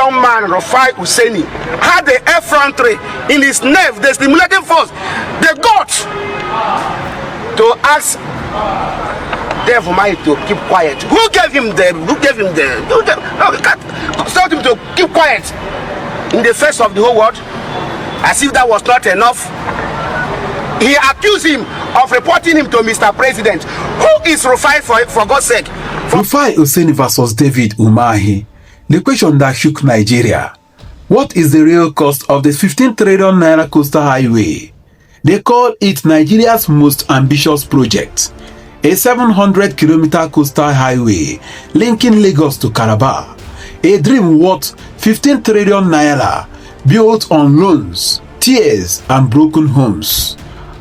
gunman Rufai Oseni had the effrontery in his nerve, the stimulating force, the guts to ask Umahi to keep quiet. Who gave him told him to keep quiet in the face of the whole world? As if that was not enough, he accused him of reporting him to Mr. President. Who is Rufai, for God's sake? Rufai Oseni versus David Umahi. The question that shook Nigeria. What is the real cost of the 15 trillion naira coastal highway? They call it Nigeria's most ambitious project. A 700-kilometer coastal highway linking Lagos to Calabar. A dream worth 15 trillion naira, built on loans, tears, and broken homes.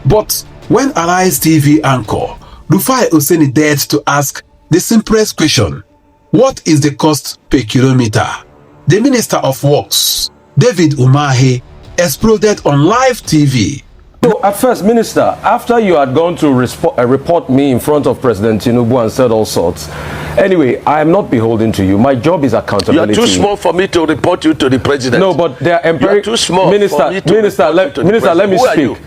But when Arise TV anchor Rufai Oseni dared to ask the simplest question, what is the cost per kilometer? The Minister of Works, David Umahi, exploded on live TV. So at first, Minister, after you had gone to report me in front of President Tinubu and said all sorts, anyway, I am not beholden to you. My job is accountability. You are too small for me to report you to the President. No, but they are You are too small Minister, for me to Minister, report you to the Minister, let me President. speak.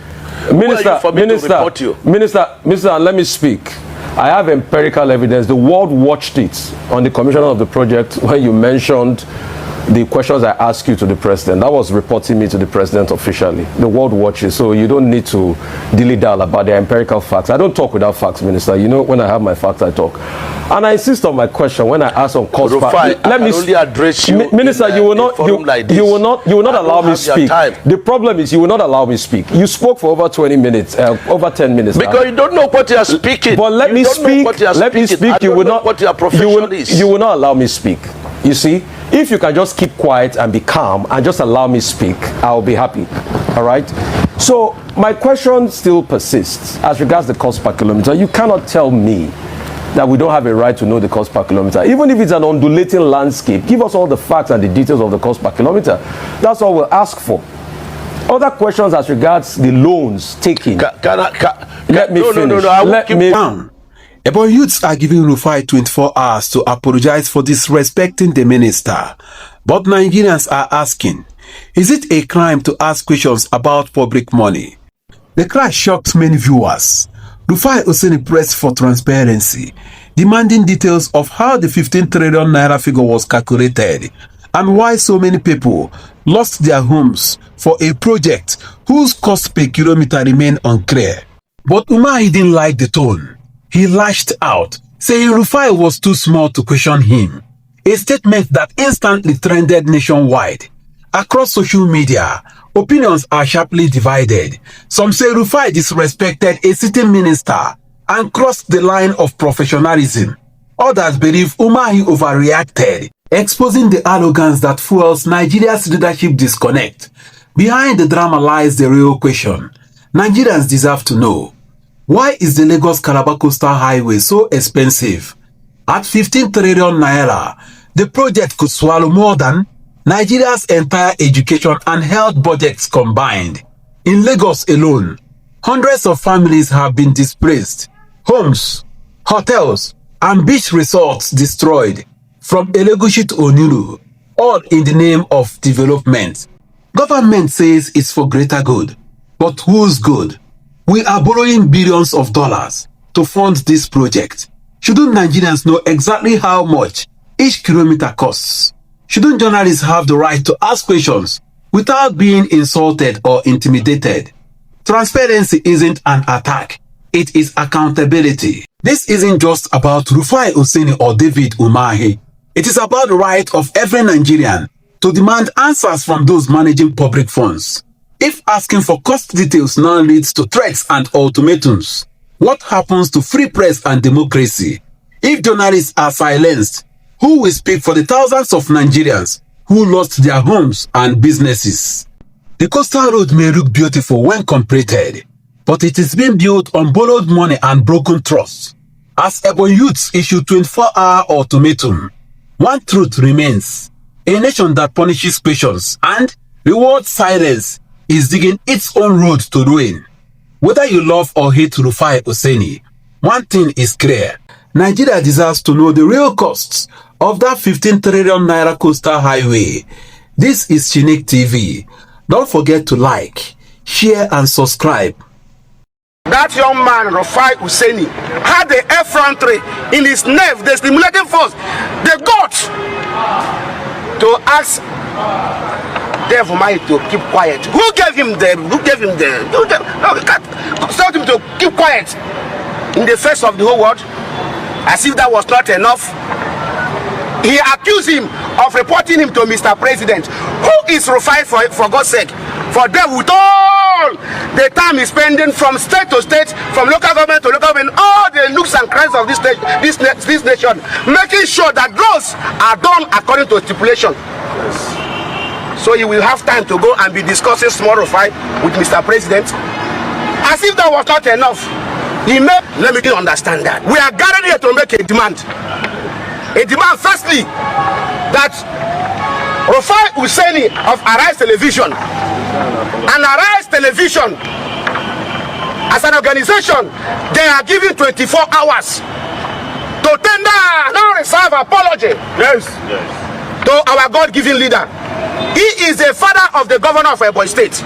Minister, Let me speak. I have empirical evidence. The world watched it on the commissioner of the project when you mentioned the questions I asked you to the president. That was reporting me to the president officially. The world watches, so you don't need to dilly-dally about the empirical facts. I don't talk without facts, Minister. You know, when I have my facts, I talk. And I insist on my question when I ask on cost. Let me only address you. Minister, you will not allow me speak. The problem is you will not allow me speak. You spoke for over 20 minutes, over 10 minutes. Because you don't know what you are speaking. But let me speak. Let me speak. You will not. What your profession is. You will not allow me speak. You see, if you can just keep quiet and be calm and just allow me speak, I'll be happy. All right. So my question still persists as regards the cost per kilometer. You cannot tell me that we don't have a right to know the cost per kilometer, even if it's an undulating landscape. Give us all the facts and the details of the cost per kilometer. That's all we'll ask for. Other questions as regards the loans taken. Let me finish. Let me down. Ebonyi youths are giving Rufai 24 hours to apologize for disrespecting the minister. But Nigerians are asking, is it a crime to ask questions about public money? The crash shocked many viewers. Rufai Oseni pressed for transparency, demanding details of how the 15 trillion naira figure was calculated and why so many people lost their homes for a project whose cost per kilometer remained unclear. But Umahi didn't like the tone. He lashed out, saying Rufai was too small to question him. A statement that instantly trended nationwide. Across social media, opinions are sharply divided. Some say Rufai disrespected a sitting minister and crossed the line of professionalism. Others believe Umahi overreacted, exposing the arrogance that fuels Nigeria's leadership disconnect. Behind the drama lies the real question. Nigerians deserve to know. Why is the Lagos-Calabar Coastal Highway so expensive? At 15 trillion naira, the project could swallow more than Nigeria's entire education and health budgets combined. In Lagos alone, hundreds of families have been displaced, homes, hotels, and beach resorts destroyed, from Elegushi to Oniru, all in the name of development. Government says it's for greater good, but whose good? We are borrowing billions of dollars to fund this project. Shouldn't Nigerians know exactly how much each kilometer costs? Shouldn't journalists have the right to ask questions without being insulted or intimidated? Transparency isn't an attack. It is accountability. This isn't just about Rufai Oseni or David Umahi. It is about the right of every Nigerian to demand answers from those managing public funds. If asking for cost details now leads to threats and ultimatums, what happens to free press and democracy? If journalists are silenced, who will speak for the thousands of Nigerians who lost their homes and businesses? The coastal road may look beautiful when completed, but it is being built on borrowed money and broken trust. As Ebonyi youths issue 24-hour ultimatum, one truth remains: a nation that punishes patience and rewards silence is digging its own road to ruin. Whether you love or hate Rufai Oseni, one thing is clear: Nigeria deserves to know the real costs of that 15 trillion naira coastal highway. This is Chinick TV. Don't forget to like, share and subscribe. That young man, Rufai Oseni, had the effrontery in his nerve, the stimulating force, the guts to ask Umahi to keep quiet. Who gave him told him to keep quiet in the face of the whole world? As if that was not enough, he accused him of reporting him to Mr. President. Who is Rufai, for God's sake? For them, with all the time he's spending from state to state, from local government to local government, all the nooks and crannies of this nation, making sure that those are done according to stipulation. Yes. So he will have time to go and be discussing small Rufai with Mr. President. As if that was not enough, let me understand that. We are gathered here to make a demand. A demand, firstly, that Rufai Oseni of Arise Television and Arise Television as an organization, they are given 24 hours to tender non-reserve apology, yes, to our God-given leader. He is the father of the governor of Ebonyi State.